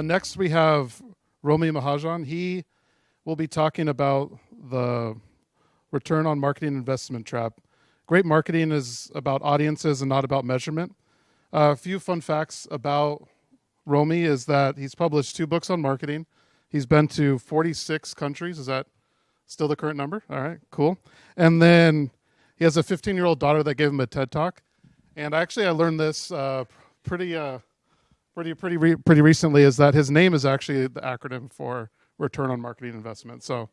Next, we have Romi Mahajan. He will be talking about the return on marketing investment trap. Great marketing is about audiences and not about measurement. A few fun facts about Romi is that he's published 2 books on marketing. He's been to 46 countries. Is that still the current number? All right, cool. And then he has a 15-year-old daughter that gave him a TED Talk. And actually, I learned this pretty recently, is that his name is actually the acronym for return on marketing investment. So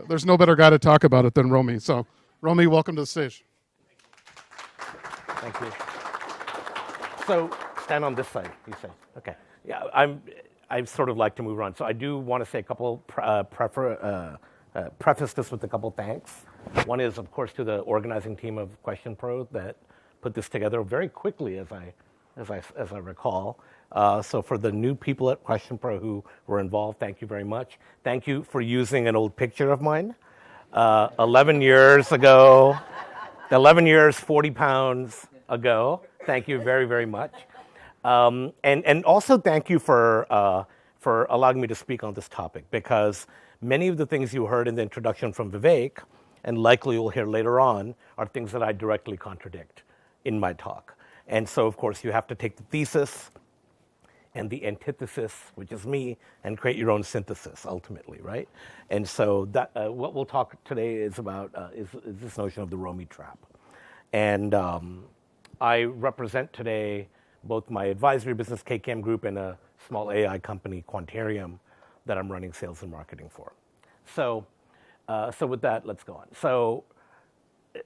there's no better guy to talk about it than Romi. So Romi, welcome to the stage. Thank you. So stand on this side, you say. Okay. Yeah, I sort of like to move around. So I do want to say a couple, preface this with a couple thanks. One is, of course, to the organizing team of QuestionPro that put this together very quickly, as I recall. So for the new people at QuestionPro who were involved, thank you very much. Thank you for using an old picture of mine. 11 years ago, 11 years, 40 pounds ago. Thank you very, very much. And also thank you for allowing me to speak on this topic, because many of the things you heard in the introduction from Vivek, and likely you'll hear later on, are things that I directly contradict in my talk. And so, of course, you have to take the thesis and the antithesis, which is me, and create your own synthesis, ultimately, right? And so that what we'll talk today is about is this notion of the ROMI trap. And I represent today both my advisory business, KKM Group, and a small AI company, Quantarium, that I'm running sales and marketing for. So with that, let's go on. So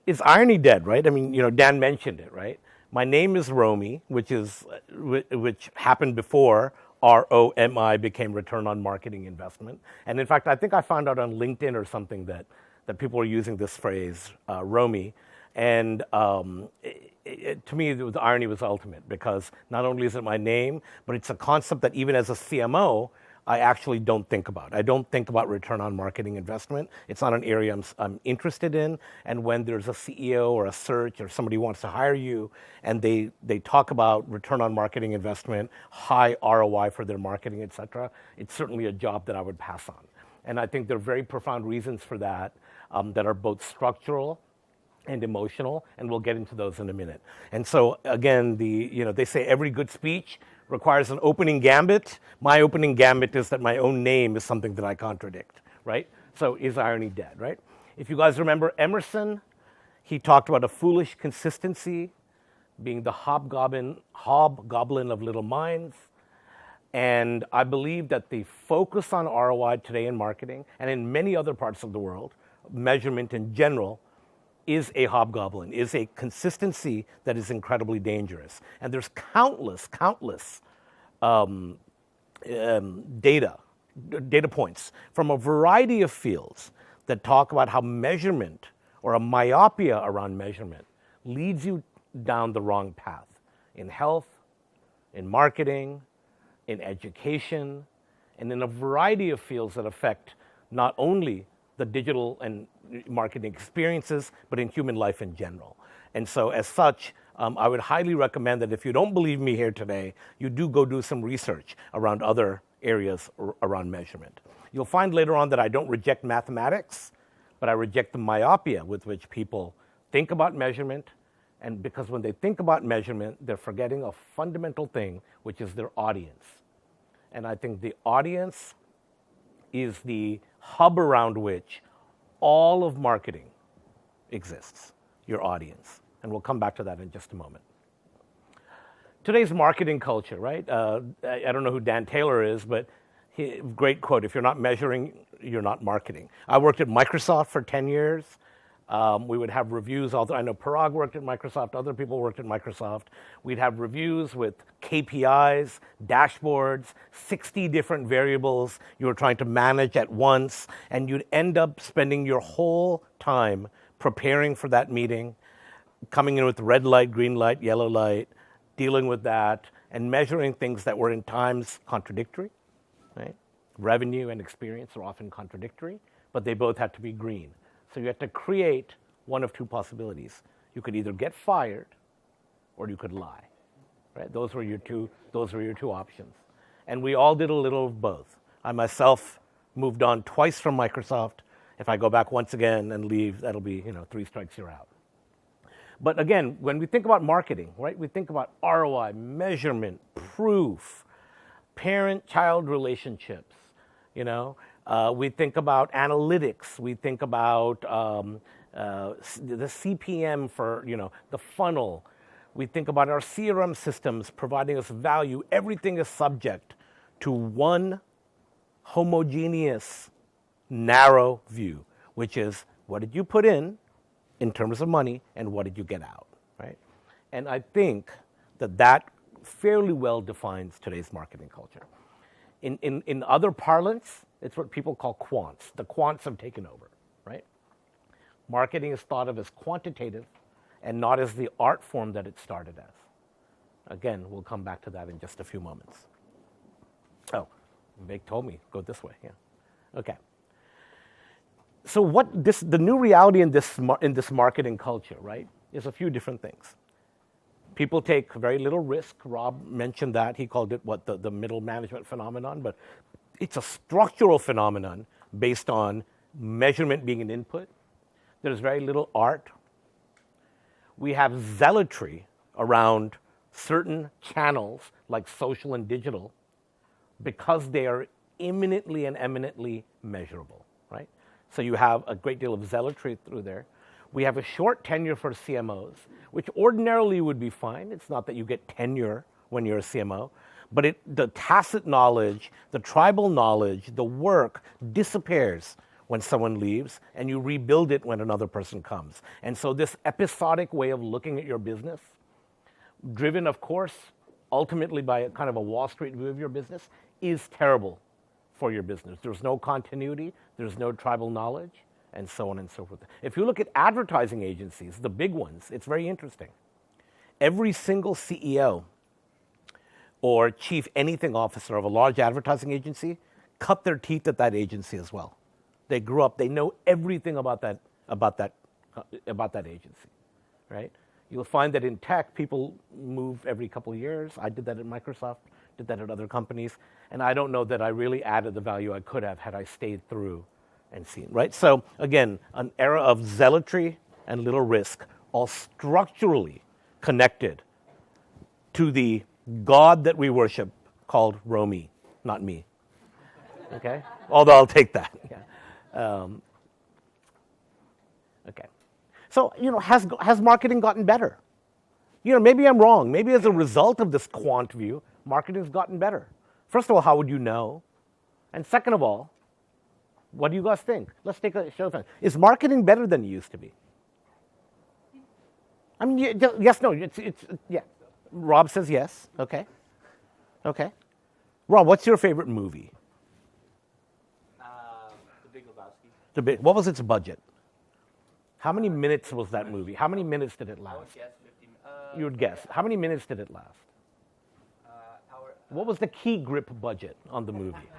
is irony dead, right? I mean, Dan mentioned it, right? My name is Romi, which happened before ROMI became return on marketing investment. And in fact, I think I found out on LinkedIn or something that people are using this phrase, Romi. And to me, the irony was ultimate, because not only is it my name, but it's a concept that even as a CMO, I actually don't think about. I don't think about return on marketing investment. It's not an area I'm interested in. And when there's a CEO or a search or somebody wants to hire you and they talk about return on marketing investment, high ROI for their marketing, et cetera, it's certainly a job that I would pass on. And I think there are very profound reasons for that that are both structural and emotional, and we'll get into those in a minute. And so again, they say every good speech requires an opening gambit. My opening gambit is that my own name is something that I contradict, right? So is irony dead, right? If you guys remember Emerson, he talked about a foolish consistency being the hobgoblin of little minds. And I believe that the focus on ROI today in marketing and in many other parts of the world, measurement in general, is a hobgoblin, is a consistency that is incredibly dangerous. And there's countless data points from a variety of fields that talk about how measurement, or a myopia around measurement, leads you down the wrong path in health, in marketing, in education, and in a variety of fields that affect not only the digital and marketing experiences, but in human life in general. And so as such, I would highly recommend that if you don't believe me here today, you do go do some research around other areas around measurement. You'll find later on that I don't reject mathematics, but I reject the myopia with which people think about measurement. And because when they think about measurement, they're forgetting a fundamental thing, which is their audience. And I think the audience is the hub around which all of marketing exists, your audience. And we'll come back to that in just a moment. Today's marketing culture, right? I don't know who Dan Taylor is, but great quote, if you're not measuring, you're not marketing. I worked at Microsoft for 10 years. We would have reviews, although I know Parag worked at Microsoft, other people worked at Microsoft. We'd have reviews with KPIs, dashboards, 60 different variables you were trying to manage at once, and you'd end up spending your whole time preparing for that meeting, coming in with red light, green light, yellow light, dealing with that, and measuring things that were in times contradictory, right? Revenue and experience are often contradictory, but they both had to be green. So you had to create one of two possibilities. You could either get fired or you could lie, right? Those were your two options. And we all did a little of both. I myself moved on twice from Microsoft. If I go back once again and leave, that'll be, 3 strikes, you're out. But again, when we think about marketing, right, we think about ROI, measurement, proof, parent-child relationships, we think about analytics, we think about the CPM for, the funnel, we think about our CRM systems providing us value. Everything is subject to one homogeneous, narrow view, which is what did you put in terms of money and what did you get out, right? And I think that fairly well defines today's marketing culture. In other parlance, it's what people call quants. The quants have taken over, right? Marketing is thought of as quantitative and not as the art form that it started as. Again, we'll come back to that in just a few moments. Oh, Vic told me, go this way, yeah. Okay. So the new reality in this marketing culture, right, is a few different things. People take very little risk. Rob mentioned that. He called it the middle management phenomenon, but it's a structural phenomenon based on measurement being an input. There's very little art. We have zealotry around certain channels like social and digital because they are imminently and eminently measurable, right? So you have a great deal of zealotry through there. We have a short tenure for CMOs, which ordinarily would be fine. It's not that you get tenure when you're a CMO, but the tacit knowledge, the tribal knowledge, the work disappears when someone leaves, and you rebuild it when another person comes. And so this episodic way of looking at your business, driven, of course, ultimately by a kind of a Wall Street view of your business, is terrible for your business. There's no continuity, there's no tribal knowledge, and so on and so forth. If you look at advertising agencies, the big ones, it's very interesting. Every single CEO or chief anything officer of a large advertising agency cut their teeth at that agency as well. They grew up, they know everything about that agency, right? You'll find that in tech, people move every couple of years. I did that at Microsoft, did that at other companies, and I don't know that I really added the value I could have had I stayed through and seen, right? So again, an era of zealotry and little risk, all structurally connected to the God that we worship called Romi, not me, okay? Although I'll take that, yeah. Okay. So, has marketing gotten better? Maybe I'm wrong. Maybe as a result of this quant view, marketing's gotten better. First of all, how would you know? And second of all, what do you guys think? Let's take a show of hands. Is marketing better than it used to be? I mean, yes, no, it's yeah. Rob says yes. Okay. Okay. Rob, what's your favorite movie? The Big Lebowski. What was its budget? How many minutes was that movie? How many minutes did it last? I would guess 50. You would guess. How many minutes did it last? Hour. What was the key grip budget on the movie?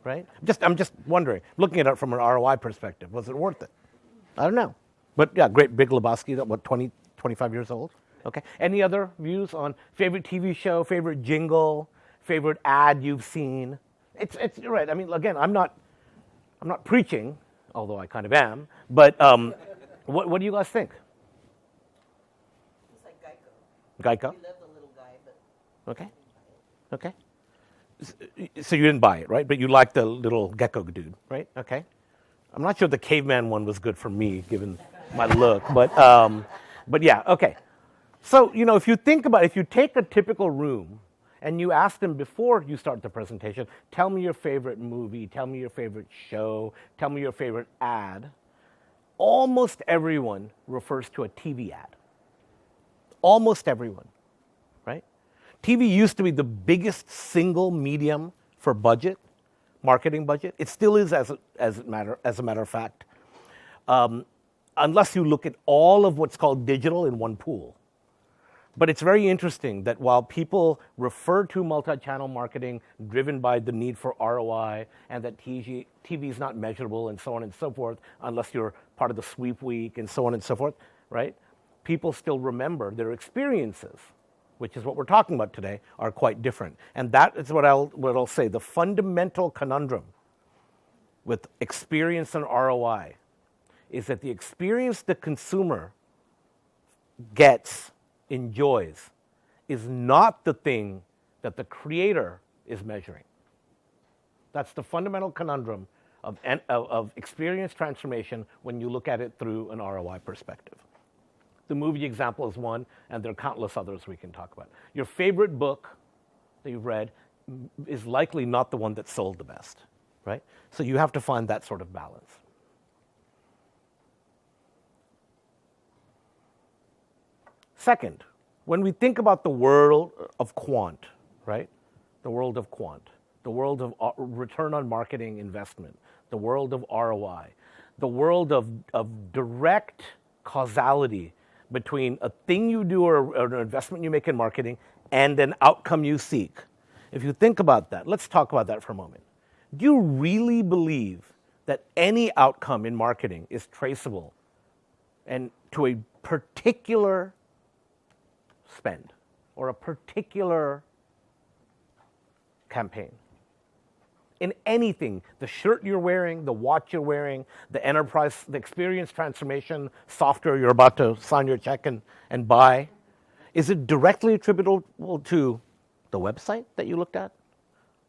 Right? I'm just wondering, looking at it from an ROI perspective, was it worth it? I don't know. But yeah, great Big Lebowski, what, 20, 25 years old? Okay. Any other views on favorite TV show, favorite jingle, favorite ad you've seen? It's right. I mean, again, I'm not preaching, although I kind of am, but what do you guys think? It's like Geico. Geico? We love the little guy, but Okay. Okay. So you didn't buy it, right? But you like the little gecko dude, right? Okay. I'm not sure the caveman one was good for me, given my look, but yeah, okay. So, if you think about it, if you take a typical room and you ask them before you start the presentation, tell me your favorite movie, tell me your favorite show, tell me your favorite ad, almost everyone refers to a TV ad. Almost everyone, right? TV used to be the biggest single medium for budget, marketing budget. It still is, as a matter of fact, unless you look at all of what's called digital in one pool. But it's very interesting that while people refer to multi-channel marketing driven by the need for ROI and that TV is not measurable and so on and so forth, unless you're part of the sweep week and so on and so forth, right? People still remember their experiences which is what we're talking about today, are quite different. And that is what I'll say. The fundamental conundrum with experience and ROI is that the experience the consumer gets, enjoys, is not the thing that the creator is measuring. That's the fundamental conundrum of experience transformation when you look at it through an ROI perspective. The movie example is one, and there are countless others we can talk about. Your favorite book that you've read is likely not the one that sold the best, right? So you have to find that sort of balance. Second, when we think about the world of quant, right? The world of quant, the world of return on marketing investment, the world of ROI, the world of direct causality between a thing you do or an investment you make in marketing and an outcome you seek. If you think about that, let's talk about that for a moment. Do you really believe that any outcome in marketing is traceable and to a particular spend or a particular campaign? In anything, the shirt you're wearing, the watch you're wearing, the enterprise, the experience transformation software you're about to sign your check and buy, is it directly attributable to the website that you looked at?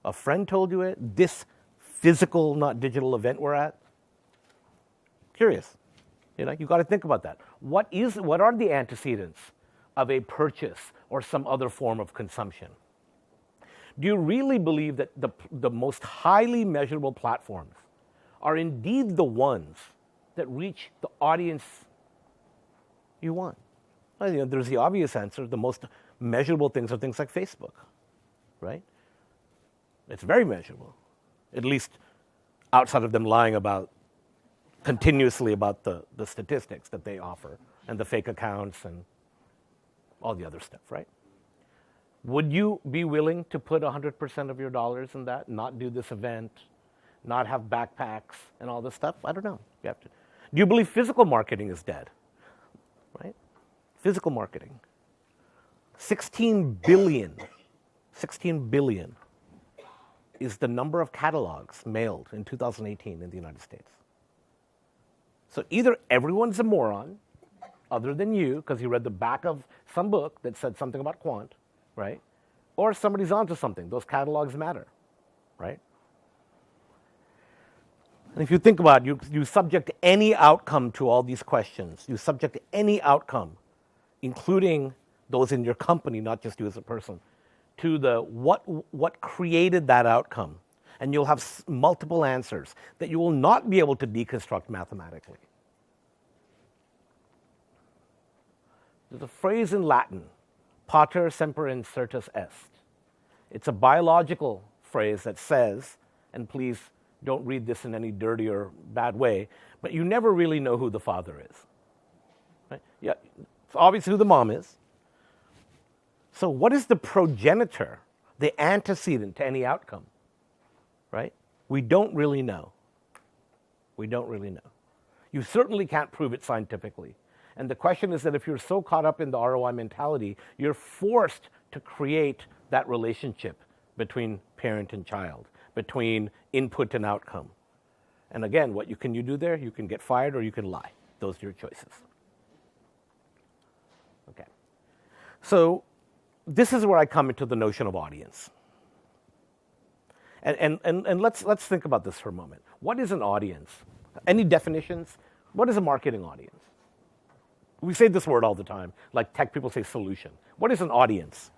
A friend told you it? This physical, not digital event we're at? Curious. You got to think about that. What are the antecedents of a purchase or some other form of consumption? Do you really believe that the most highly measurable platforms are indeed the ones that reach the audience you want? Well, there's the obvious answer. The most measurable things are things like Facebook, right? It's very measurable, at least outside of them lying continuously about the statistics that they offer and the fake accounts and all the other stuff, right? Would you be willing to put 100% of your dollars in that, not do this event, not have backpacks and all this stuff? I don't know. You have to. Do you believe physical marketing is dead? Right? Physical marketing. 16 billion is the number of catalogs mailed in 2018 in the United States. So either everyone's a moron, other than you, because you read the back of some book that said something about quant, right? Or somebody's onto something. Those catalogs matter, right? And if you think about it, you subject any outcome to all these questions. You subject any outcome, including those in your company, not just you as a person, to the what created that outcome. And you'll have multiple answers that you will not be able to deconstruct mathematically. There's a phrase in Latin, pater semper incertus est. It's a biological phrase that says, and please don't read this in any dirty or bad way, but you never really know who the father is. Right? Yeah, it's obvious who the mom is. So what is the progenitor, the antecedent to any outcome? Right? We don't really know. We don't really know. You certainly can't prove it scientifically. And the question is that if you're so caught up in the ROI mentality, you're forced to create that relationship between parent and child, between input and outcome. And again, what can you do there? You can get fired or you can lie. Those are your choices. Okay. So this is where I come into the notion of audience. And let's think about this for a moment. What is an audience? Any definitions? What is a marketing audience? We say this word all the time, like tech people say solution. What is an audience?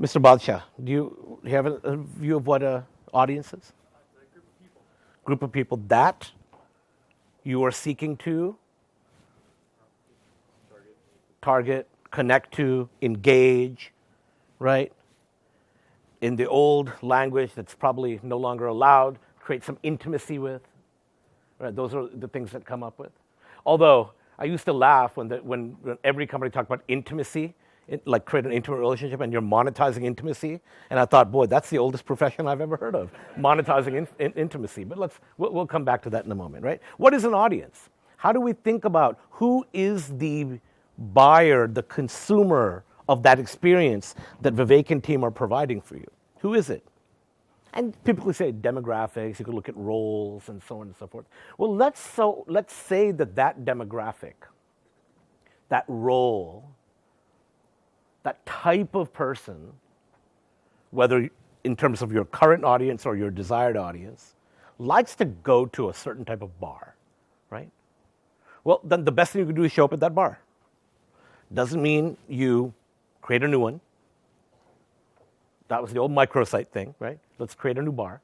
Mr. Badshah, do you have a view of what an audience is? A group of people. Group of people that you are seeking to target, connect to, engage, right? In the old language that's probably no longer allowed, create some intimacy with. Right? Those are the things that come up with. Although I used to laugh when every company talked about intimacy, like create an intimate relationship and you're monetizing intimacy. And I thought, boy, that's the oldest profession I've ever heard of, monetizing intimacy. But we'll come back to that in a moment, right? What is an audience? How do we think about who is the buyer, the consumer of that experience that Vivek and team are providing for you? Who is it? And typically say demographics, you could look at roles and so on and so forth. Well, let's say that demographic, that role, that type of person, whether in terms of your current audience or your desired audience, likes to go to a certain type of bar, right? Well, then the best thing you can do is show up at that bar. Doesn't mean you create a new one. That was the old microsite thing, right? Let's create a new bar.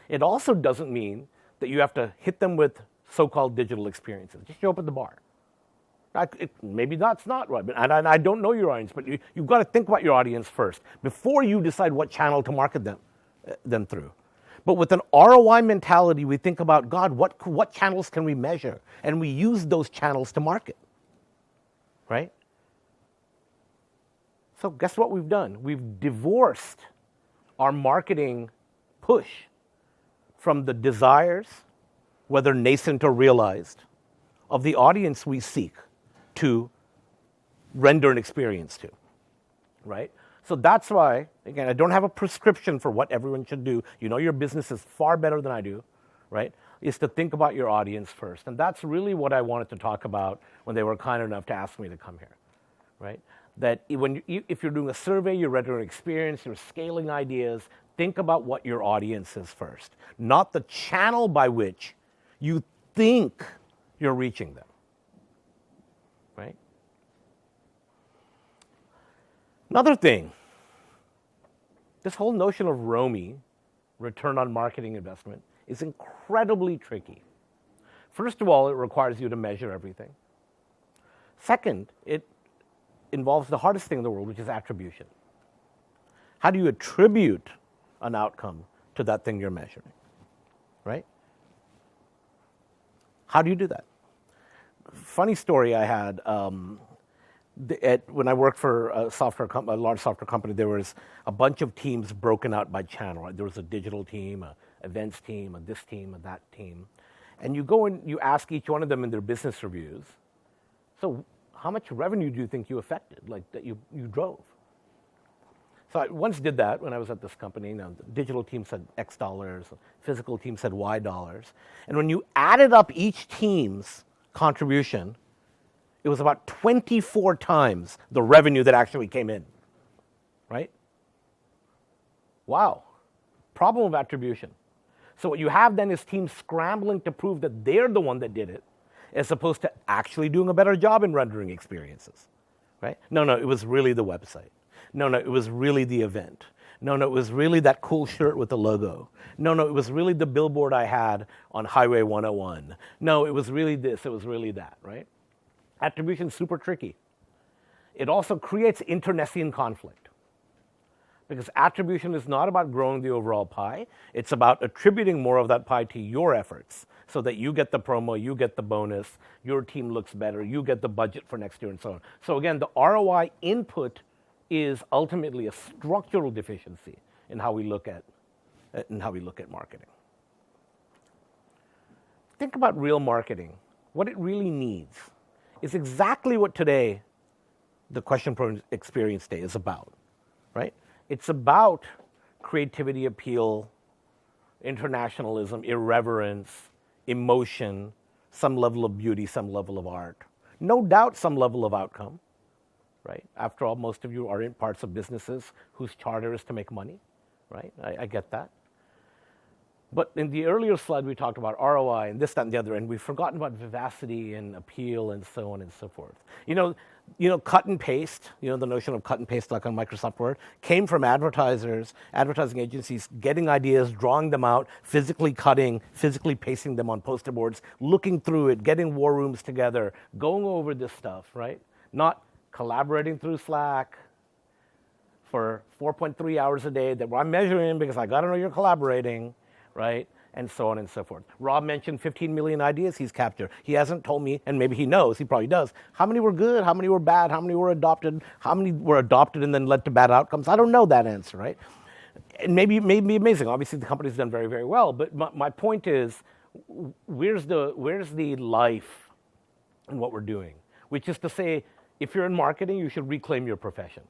It also doesn't mean that you have to hit them with so-called digital experiences. Just show up at the bar. Maybe that's not right, and I don't know your audience, but you've got to think about your audience first before you decide what channel to market them through. But with an ROI mentality, we think about, God, what channels can we measure? And we use those channels to market, right? So guess what we've done? We've divorced our marketing push from the desires, whether nascent or realized, of the audience we seek to render an experience to, right? So that's why, again, I don't have a prescription for what everyone should do. You know your business is far better than I do, right? Is to think about your audience first. And that's really what I wanted to talk about when they were kind enough to ask me to come here, right? That if you're doing a survey, you're rendering an experience, you're scaling ideas, think about what your audience is first, not the channel by which you think you're reaching them, right? Another thing, this whole notion of ROMI, return on marketing investment, is incredibly tricky. First of all, it requires you to measure everything. Second, it involves the hardest thing in the world, which is attribution. How do you attribute an outcome to that thing you're measuring, right? How do you do that? Funny story I had, when I worked for a large software company, there was a bunch of teams broken out by channel, right? There was a digital team, a events team, a this team, a that team. And you go and you ask each one of them in their business reviews, so how much revenue do you think you affected, like that you drove? So I once did that when I was at this company. Now, the digital team said X dollars, the physical team said Y dollars. And when you added up each team's contribution, it was about 24 times the revenue that actually came in, right? Wow. Problem of attribution. So what you have then is teams scrambling to prove that they're the one that did it, as opposed to actually doing a better job in rendering experiences, right? No, it was really the website. No, it was really the event. No, it was really that cool shirt with the logo. No, it was really the billboard I had on Highway 101. No, it was really this, it was really that, right? Attribution is super tricky. It also creates internecine conflict, because attribution is not about growing the overall pie. It's about attributing more of that pie to your efforts so that you get the promo, you get the bonus, your team looks better, you get the budget for next year, and so on. So again, the ROI input is ultimately a structural deficiency in how we look at marketing. Think about real marketing. What it really needs is exactly what today the QuestionPro Experience Day is about, right? It's about creativity, appeal, internationalism, irreverence, emotion, some level of beauty, some level of art. No doubt some level of outcome, right? After all, most of you are in parts of businesses whose charter is to make money, right? I get that. But in the earlier slide, we talked about ROI and this, that, and the other, and we've forgotten about vivacity and appeal and so on and so forth. You know, cut and paste, the notion of cut and paste like on Microsoft Word, came from advertising agencies getting ideas, drawing them out, physically cutting, physically pasting them on poster boards, looking through it, getting war rooms together, going over this stuff, right? Not collaborating through Slack for 4.3 hours a day that I'm measuring because I got to know you're collaborating, right? And so on and so forth. Rob mentioned 15 million ideas he's captured. He hasn't told me, and maybe he knows, he probably does, how many were good, how many were bad, how many were adopted and then led to bad outcomes. I don't know that answer, right? And maybe it may be amazing. Obviously, the company's done very, very well. But my point is, where's the life in what we're doing? Which is to say, if you're in marketing, you should reclaim your profession.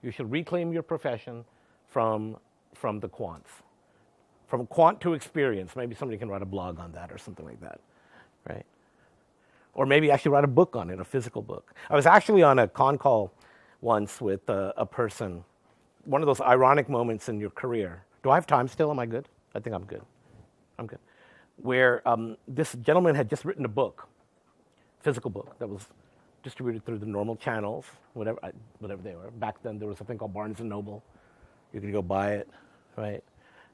You should reclaim your profession from the quants. From quant to experience. Maybe somebody can write a blog on that or something like that, right? Or maybe actually write a book on it, a physical book. I was actually on a con call once with a person, one of those ironic moments in your career. Do I have time still? Am I good? I think I'm good. I'm good. Where this gentleman had just written a book, physical book, that was distributed through the normal channels, whatever they were. Back then, there was something called Barnes & Noble. You could go buy it, right?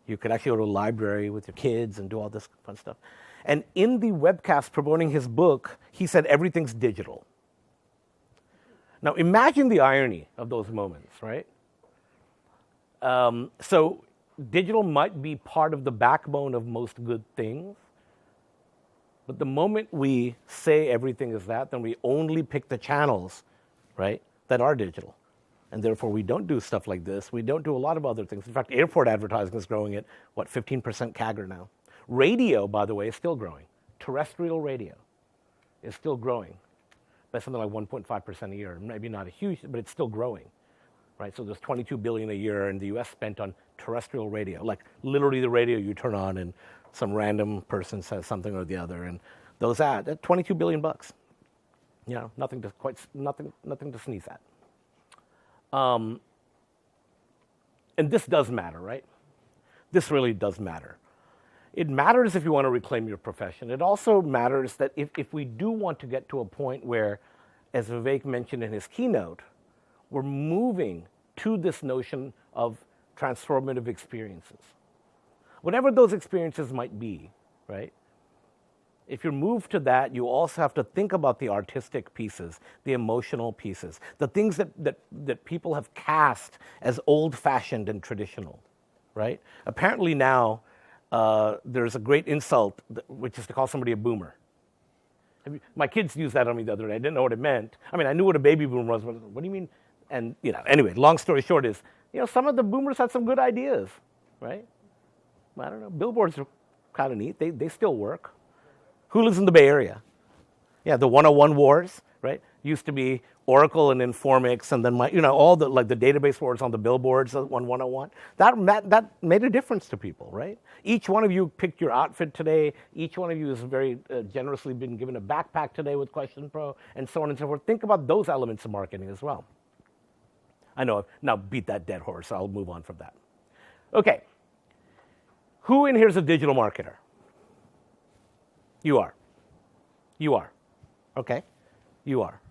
You could actually go to a library with your kids and do all this fun stuff. And in the webcast promoting his book, he said everything's digital. Now, imagine the irony of those moments, right? So digital might be part of the backbone of most good things, but the moment we say everything is that, then we only pick the channels, right, that are digital. And therefore, we don't do stuff like this. We don't do a lot of other things. In fact, airport advertising is growing at, 15% CAGR now. Radio, by the way, is still growing. Terrestrial radio is still growing by something like 1.5% a year. Maybe not a huge, but it's still growing, right? So there's $22 billion a year in the US spent on terrestrial radio, like literally the radio you turn on and some random person says something or the other, and those ads, that's $22 billion bucks. You know, nothing to sneeze at. And this does matter, right? This really does matter. It matters if you want to reclaim your profession. It also matters that if we do want to get to a point where, as Vivek mentioned in his keynote, we're moving to this notion of transformative experiences. Whatever those experiences might be, right? If you move to that, you also have to think about the artistic pieces, the emotional pieces, the things that people have cast as old-fashioned and traditional, right? Apparently now, there's a great insult, which is to call somebody a boomer. My kids used that on me the other day. I didn't know what it meant. I mean, I knew what a baby boomer was, but what do you mean? And, you know, anyway, long story short is, you know, some of the boomers had some good ideas, right? I don't know. Billboards are kind of neat. They still work. Who lives in the Bay Area? Yeah, the 101 wars, right? Used to be Oracle and Informix, and then all the the database wars on the billboards on 101. That made a difference to people, right? Each one of you picked your outfit today. Each one of you has very generously been given a backpack today with QuestionPro, and so on and so forth. Think about those elements of marketing as well. I know I've now beat that dead horse, so I'll move on from that. Okay. Who in here is a digital marketer? You are. You are. Okay. You are.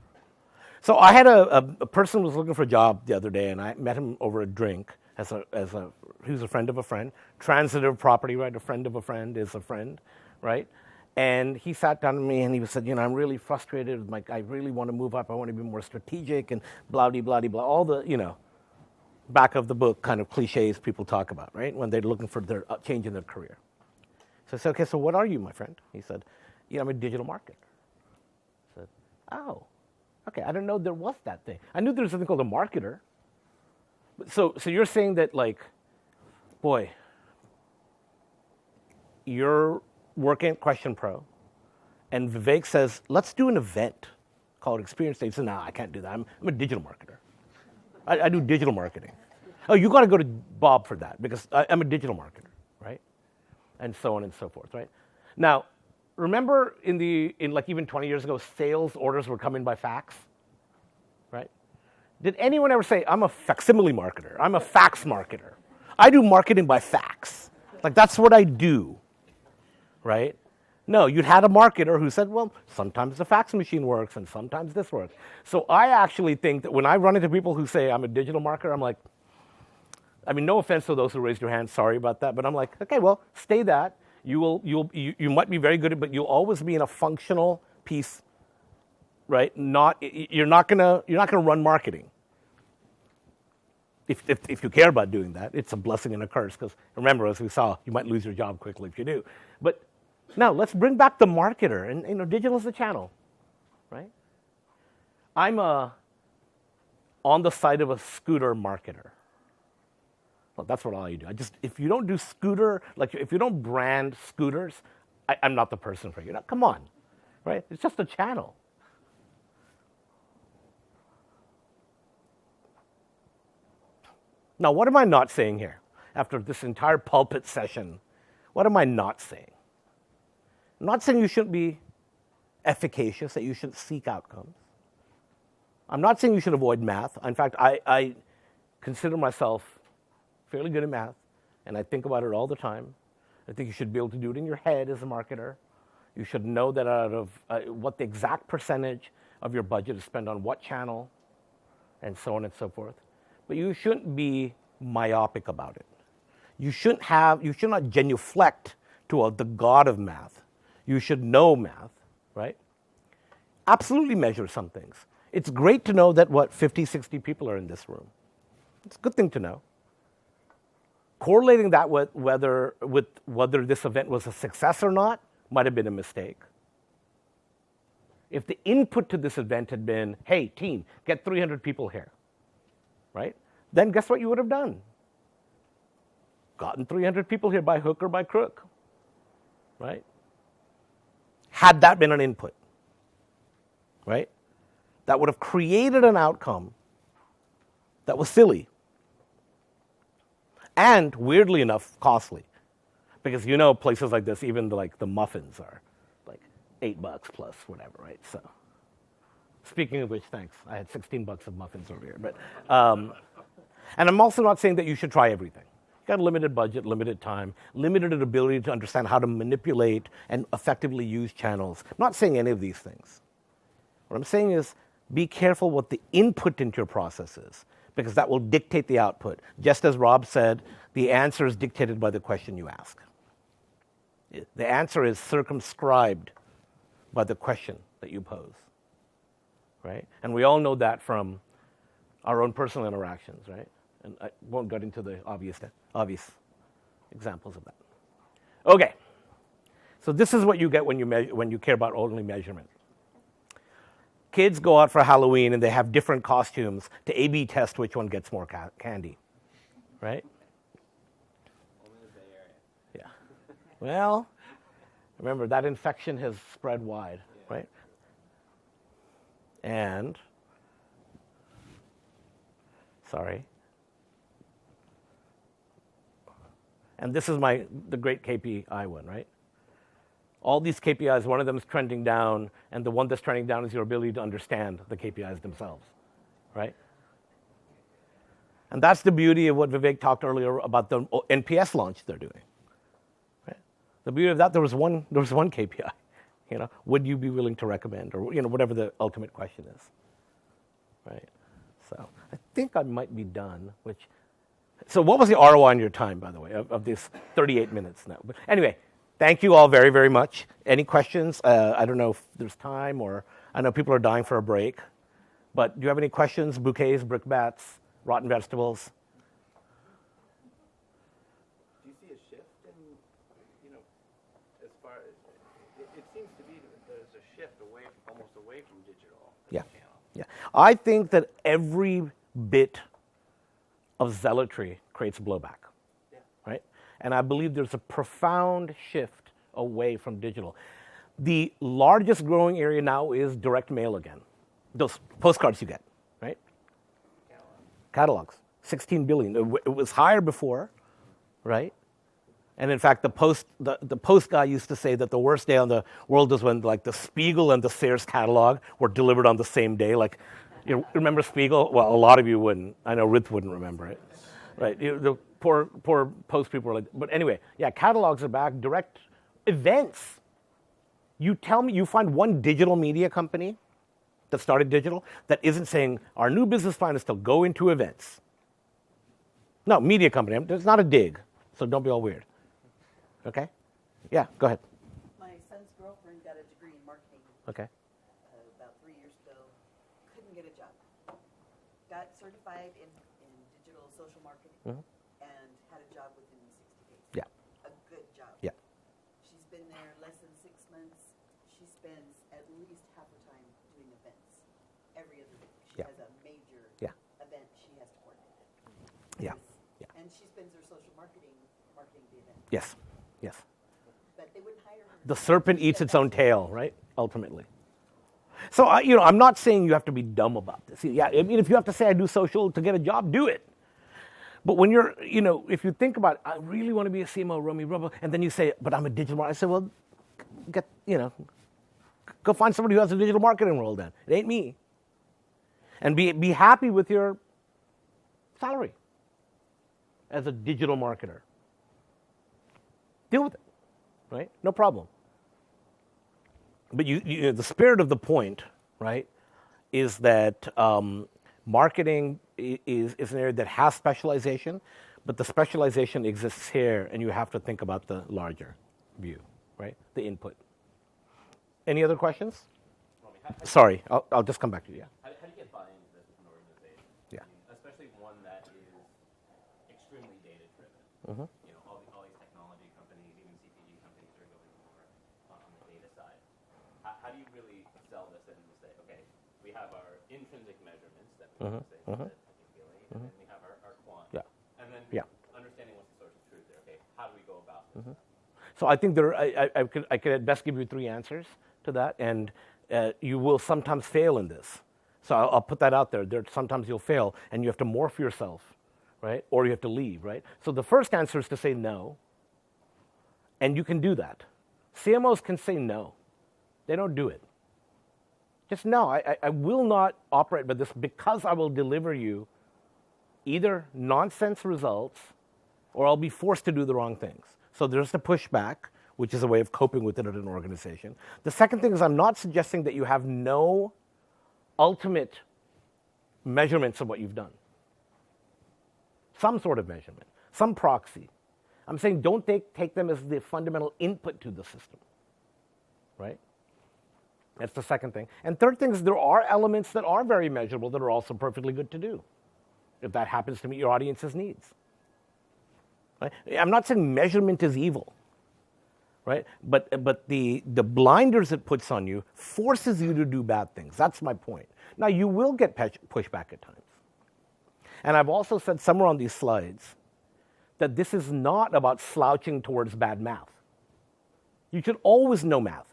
So I had a person who was looking for a job the other day, and I met him over a drink who's a friend of a friend. Transitive property, right? A friend of a friend is a friend, right? And he sat down with me and he said, you know, I'm really frustrated. I really want to move up. I want to be more strategic and blah, all the, you know, back of the book kind of cliches people talk about, right? When they're looking for their change in their career. So I said, okay, so what are you, my friend? He said, I'm a digital marketer. I said, oh, okay, I didn't know there was that thing. I knew there was something called a marketer. So you're saying that, boy, you're working at QuestionPro, and Vivek says, let's do an event called Experience Day. He said, no, I can't do that. I'm a digital marketer. I do digital marketing. Oh, you got to go to Bob for that because I'm a digital marketer, right? And so on and so forth, right? Now, remember in even 20 years ago, sales orders were coming by fax, right? Did anyone ever say, I'm a facsimile marketer, I'm a fax marketer? I do marketing by fax. That's what I do, right? No, you'd had a marketer who said, well, sometimes the fax machine works and sometimes this works. So I actually think that when I run into people who say I'm a digital marketer, I'm like, I mean, no offense to those who raised your hand, sorry about that, but I'm like, okay, well, stay that. You might be very good at it, but you'll always be in a functional piece, right? You're not gonna run marketing. If you care about doing that, it's a blessing and a curse, because remember, as we saw, you might lose your job quickly if you do. But now let's bring back the marketer, and digital is the channel, right? I'm on the side of a scooter marketer. Well, that's what I do. If you don't do scooter, if you don't brand scooters, I'm not the person for you. Now, come on, right? It's just a channel. Now, what am I not saying here? After this entire pulpit session, what am I not saying? I'm not saying you shouldn't be efficacious, that you shouldn't seek outcomes. I'm not saying you should avoid math. In fact, I consider myself fairly good at math, and I think about it all the time. I think you should be able to do it in your head as a marketer. You should know that out of what the exact percentage of your budget is spent on what channel, and so on and so forth. But you shouldn't be myopic about it. You should not genuflect to the god of math. You should know math, right? Absolutely measure some things. It's great to know that, 50, 60 people are in this room. It's a good thing to know. Correlating that with whether this event was a success or not might have been a mistake. If the input to this event had been, hey, team, get 300 people here, right? Then guess what you would have done? Gotten 300 people here by hook or by crook, right? Had that been an input, right? That would have created an outcome that was silly and, weirdly enough, costly. Because places like this, even the muffins are like $8 plus whatever, right? So, speaking of which, thanks. I had $16 of muffins over here. But, and I'm also not saying that you should try everything. You got a limited budget, limited time, limited ability to understand how to manipulate and effectively use channels. I'm not saying any of these things. What I'm saying is, be careful what the input into your process is, because that will dictate the output. Just as Rob said, the answer is dictated by the question you ask. The answer is circumscribed by the question that you pose, right? And we all know that from our own personal interactions, right? And I won't get into the obvious examples of that. Okay, so this is what you get when you care about only measurement. Kids go out for Halloween and they have different costumes to A/B test which one gets more candy, right? Only the Bay Area. Yeah. Well, remember that infection has spread wide, right? And, sorry. And this is the great KPI one, right? All these KPIs, one of them is trending down, and the one that's trending down is your ability to understand the KPIs themselves, right? And that's the beauty of what Vivek talked earlier about the NPS launch they're doing. Right? The beauty of that, there was one KPI. Would you be willing to recommend, or whatever the ultimate question is, right? So I think I might be done. So what was the ROI on your time, by the way, of these 38 minutes now? But anyway. Thank you all very, very much. Any questions? I don't know if there's time, or I know people are dying for a break. But do you have any questions? Bouquets, brickbats, rotten vegetables? Do you see a shift in, as far as, it seems to be that there's a shift almost away from digital as a channel. Yeah. I think that every bit of zealotry creates blowback. Right? And I believe there's a profound shift away from digital. The largest growing area now is direct mail again. Those postcards you get, right? Catalogs. 16 billion. It was higher before, right? And in fact, the Post guy used to say that the worst day on the world was when the Spiegel and the Sears catalog were delivered on the same day. You remember Spiegel? Well, a lot of you wouldn't. I know Ruth wouldn't remember it, right? The poor Post people were but anyway, yeah, catalogs are back. Direct events. You tell me, you find one digital media company that started digital that isn't saying our new business plan is to go into events. No, media company. It's not a dig, so don't be all weird. Okay? Yeah, go ahead. My son's girlfriend got a degree in marketing Okay. About 3 years ago. Couldn't get a job. Got certified in digital social marketing and had a job within 60 days. Yeah. A good job. Yeah. She's been there less than 6 months. She spends at least half her time doing events every other week. She has a major event she has to coordinate. Yeah. Yeah. And she spends her social marketing the event. Yes. Yes. But they wouldn't hire her. The serpent eats its own tail, right? Ultimately. So, I'm not saying you have to be dumb about this. Yeah, I mean, if you have to say I do social to get a job, do it. But when you're, if you think about, I really want to be a CMO, Romi, blah, blah, and then you say, but I'm a digital marketer. I say, well, go find somebody who has a digital marketing role then. It ain't me. And be happy with your salary as a digital marketer. Deal with it, right? No problem. But the spirit of the point, right, is that marketing is an area that has specialization, but the specialization exists here, and you have to think about the larger view, right? The input. Any other questions? Sorry, I'll just come back to you. Yeah. How do you get buy-in to this with an organization? Yeah. Especially one that is extremely data-driven. Mm-hmm. All these technology companies, even CPG companies, are going more on the data side. How do you really sell this and say, okay, we have our intrinsic measurements that we say that and then we have our quant. Yeah. And then understanding what's the source of truth there. Okay, how do we go about this? So I think I could at best give you 3 answers to that, and you will sometimes fail in this. So I'll put that out there. Sometimes you'll fail, and you have to morph yourself, right? Or you have to leave, right? So the first answer is to say no, and you can do that. CMOs can say no. They don't do it. Just no, I will not operate by this because I will deliver you either nonsense results or I'll be forced to do the wrong things. So there's the pushback, which is a way of coping with it at an organization. The second thing is I'm not suggesting that you have no ultimate measurements of what you've done. Some sort of measurement, some proxy. I'm saying don't take them as the fundamental input to the system, right? That's the second thing. And third thing is there are elements that are very measurable that are also perfectly good to do, if that happens to meet your audience's needs. Right? I'm not saying measurement is evil, right? But the blinders it puts on you forces you to do bad things. That's my point. Now, you will get pushback at times. And I've also said somewhere on these slides that this is not about slouching towards bad math. You should always know math.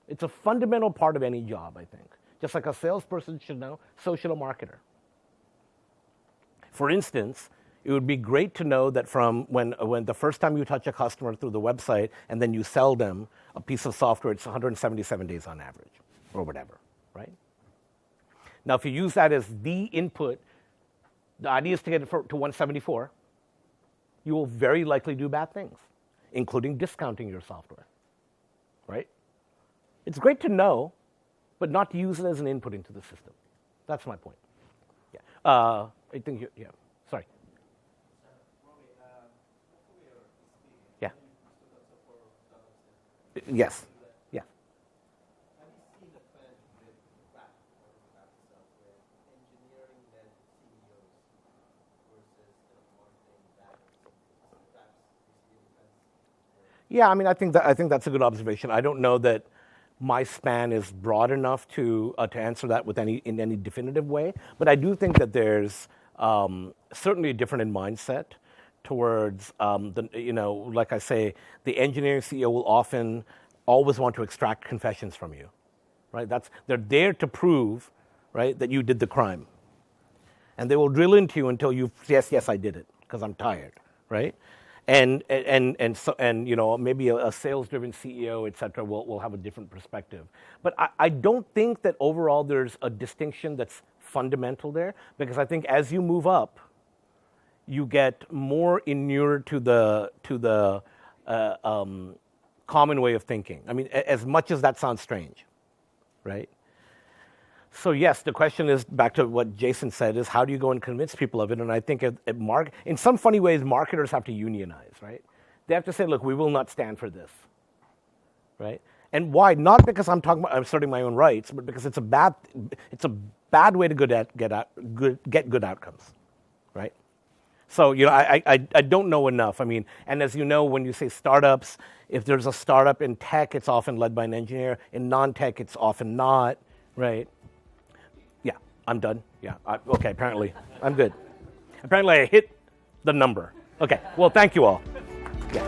It's a fundamental part of any job, I think. Just like a salesperson should know, so should a marketer. For instance, it would be great to know that from when the first time you touch a customer through the website and then you sell them a piece of software, it's 177 days on average, or whatever, right? Now, if you use that as the input, the idea is to get it to 174, you will very likely do bad things, including discounting your software, right? It's great to know, but not to use it as an input into the system. That's my point. Yeah. I think yeah. Sorry. Yeah. Yes. Yeah. Have you seen the trend with RAP or RAP itself, where engineering-led CEOs versus marketing that perhaps you see a difference? Yeah, I mean, I think that's a good observation. I don't know that my span is broad enough to answer that in any definitive way, but I do think that there's certainly a different in mindset towards like I say, the engineering CEO will often always want to extract confessions from you, right? They're there to prove, right, that you did the crime, and they will drill into you until you yes I did it because I'm tired, right? And maybe a sales-driven CEO, et cetera, will have a different perspective. But I don't think that overall there's a distinction that's fundamental there, because I think as you move up, you get more inured to the common way of thinking. I mean, as much as that sounds strange, right? So yes, the question is, back to what Jason said, is how do you go and convince people of it? And I think in some funny ways, marketers have to unionize, right? They have to say, look, we will not stand for this, right? And why? Not because I'm asserting my own rights, but because it's a bad way to get good outcomes, right? So I don't know enough. I mean, and as you know, when you say startups, if there's a startup in tech, it's often led by an engineer. In non-tech, it's often not, right? I'm done. Yeah. Okay, apparently. I'm good. Apparently I hit the number. Okay. Well, thank you all. Yeah.